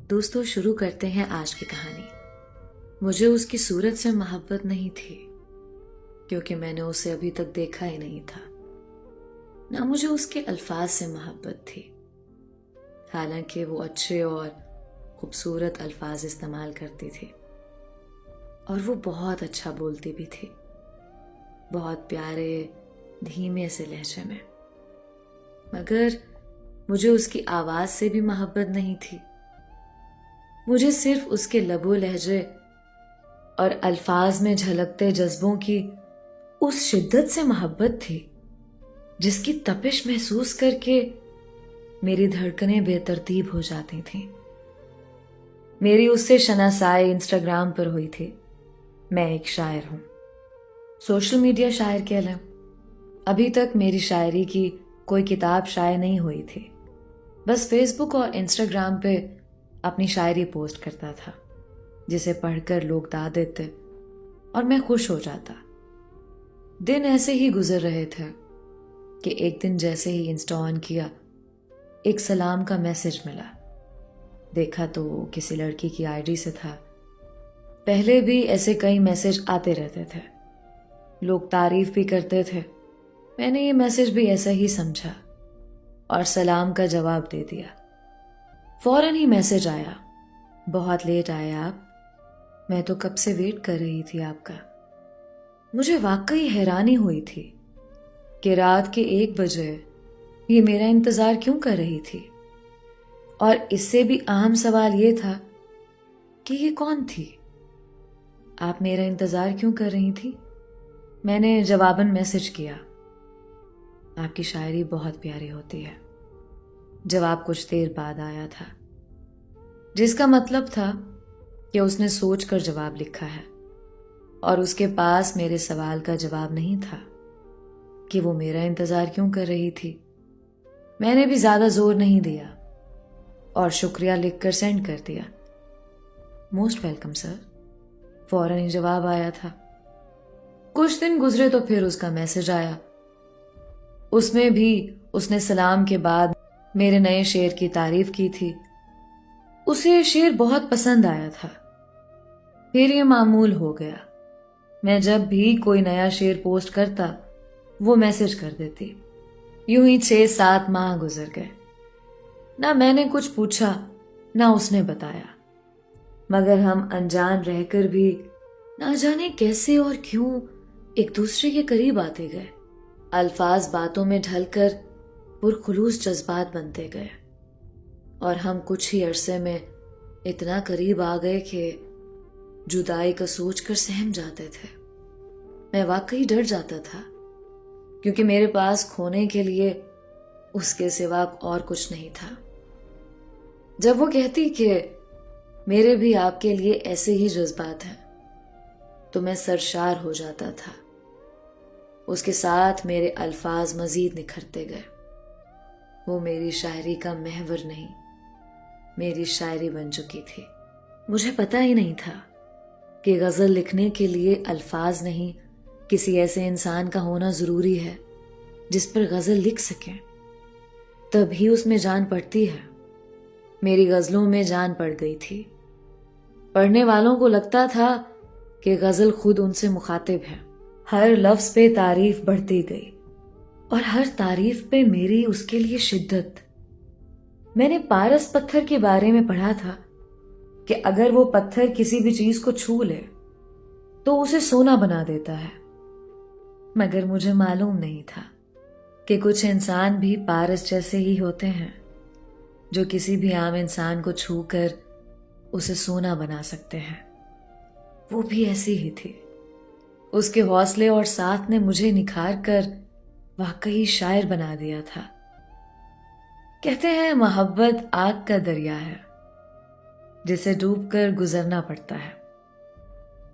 دوستوں شروع کرتے ہیں آج کی کہانی۔ مجھے اس کی صورت سے محبت نہیں تھی کیونکہ میں نے اسے ابھی تک دیکھا ہی نہیں تھا، نہ مجھے اس کے الفاظ سے محبت تھی، حالانکہ وہ اچھے اور خوبصورت الفاظ استعمال کرتی تھی اور وہ بہت اچھا بولتی بھی تھی، بہت پیارے دھیمے سے لہجے میں، مگر مجھے اس کی آواز سے بھی محبت نہیں تھی۔ مجھے صرف اس کے لب و لہجے اور الفاظ میں جھلکتے جذبوں کی اس شدت سے محبت تھی جس کی تپش محسوس کر کے میری دھڑکنیں بے ترتیب ہو جاتی تھیں۔ میری اس سے شناسائی انسٹاگرام پر ہوئی تھی۔ میں ایک شاعر ہوں، سوشل میڈیا شاعر کہہ لیں۔ ابھی تک میری شاعری کی کوئی کتاب شائع نہیں ہوئی تھی، بس فیس بک اور انسٹاگرام پہ اپنی شاعری پوسٹ کرتا تھا جسے پڑھ کر لوگ داد دیتے اور میں خوش ہو جاتا۔ دن ایسے ہی گزر رہے تھے کہ ایک دن جیسے ہی انسٹا آن کیا، ایک سلام کا میسج ملا۔ دیکھا تو وہ کسی لڑکی کی آئی ڈی سے تھا۔ پہلے بھی ایسے کئی میسج آتے رہتے تھے، لوگ تعریف بھی کرتے تھے۔ میں نے یہ میسج بھی ایسا ہی سمجھا اور سلام کا جواب دے دیا۔ فوراً ہی میسج آیا، بہت لیٹ آئے آپ، میں تو کب سے ویٹ کر رہی تھی آپ کا۔ مجھے واقعی حیرانی ہوئی تھی کہ رات کے 1 بجے یہ میرا انتظار کیوں کر رہی تھی، اور اس سے بھی اہم سوال یہ تھا کہ یہ کون تھی؟ آپ میرا انتظار کیوں کر رہی تھی؟ میں نے جواباً میسج کیا، آپ کی شاعری بہت پیاری ہوتی ہے۔ جواب کچھ دیر بعد آیا تھا، جس کا مطلب تھا کہ اس نے سوچ کر جواب لکھا ہے اور اس کے پاس میرے سوال کا جواب نہیں تھا کہ وہ میرا انتظار کیوں کر رہی تھی۔ میں نے بھی زیادہ زور نہیں دیا اور شکریہ لکھ کر سینڈ کر دیا۔ موسٹ ویلکم سر، فوراً ہی جواب آیا تھا۔ کچھ دن گزرے تو پھر اس کا میسج آیا۔ اس میں بھی اس نے سلام کے بعد میرے نئے شعر کی تعریف کی تھی۔ اسے یہ شعر بہت پسند آیا تھا۔ پھر یہ معمول ہو گیا، میں جب بھی کوئی نیا شعر پوسٹ کرتا وہ میسج کر دیتی۔ یوں ہی 6-7 ماہ گزر گئے، نہ میں نے کچھ پوچھا نہ اس نے بتایا، مگر ہم انجان رہ کر بھی نہ جانے کیسے اور کیوں ایک دوسرے کے قریب آتے گئے۔ الفاظ باتوں میں ڈھل کر پرخلوص جذبات بنتے گئے اور ہم کچھ ہی عرصے میں اتنا قریب آ گئے کہ جدائی کا سوچ کر سہم جاتے تھے۔ میں واقعی ڈر جاتا تھا کیونکہ میرے پاس کھونے کے لیے اس کے سوا اور کچھ نہیں تھا۔ جب وہ کہتی کہ میرے بھی آپ کے لیے ایسے ہی جذبات ہیں تو میں سرشار ہو جاتا تھا۔ اس کے ساتھ میرے الفاظ مزید نکھرتے گئے۔ وہ میری شاعری کا محور نہیں، میری شاعری بن چکی تھی۔ مجھے پتہ ہی نہیں تھا کہ غزل لکھنے کے لیے الفاظ نہیں، کسی ایسے انسان کا ہونا ضروری ہے جس پر غزل لکھ سکیں، تبھی اس میں جان پڑتی ہے۔ میری غزلوں میں جان پڑ گئی تھی۔ پڑھنے والوں کو لگتا تھا کہ غزل خود ان سے مخاطب ہے۔ ہر لفظ پہ تعریف بڑھتی گئی اور ہر تعریف پہ میری اس کے لیے شدت۔ میں نے پارس پتھر کے بارے میں پڑھا تھا کہ اگر وہ پتھر کسی بھی چیز کو چھو لے تو اسے سونا بنا دیتا ہے، مگر مجھے معلوم نہیں تھا کہ کچھ انسان بھی پارس جیسے ہی ہوتے ہیں جو کسی بھی عام انسان کو چھو کر اسے سونا بنا سکتے ہیں۔ وہ بھی ایسی ہی تھی۔ اس کے حوصلے اور ساتھ نے مجھے نکھار کر واقعی شاعر بنا دیا تھا۔ کہتے ہیں محبت آگ کا دریا ہے جسے ڈوب کر گزرنا پڑتا ہے،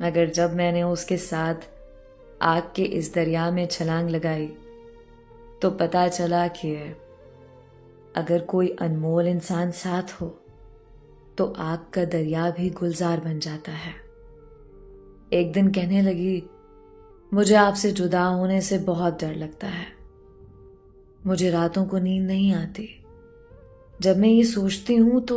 مگر جب میں نے اس کے ساتھ آگ کے اس دریا میں چھلانگ لگائی تو پتہ چلا کہ اگر کوئی انمول انسان ساتھ ہو تو آگ کا دریا بھی گلزار بن جاتا ہے۔ ایک دن کہنے لگی، مجھے آپ سے جدا ہونے سے بہت ڈر لگتا ہے، مجھے راتوں کو نیند نہیں آتی۔ جب میں یہ سوچتی ہوں تو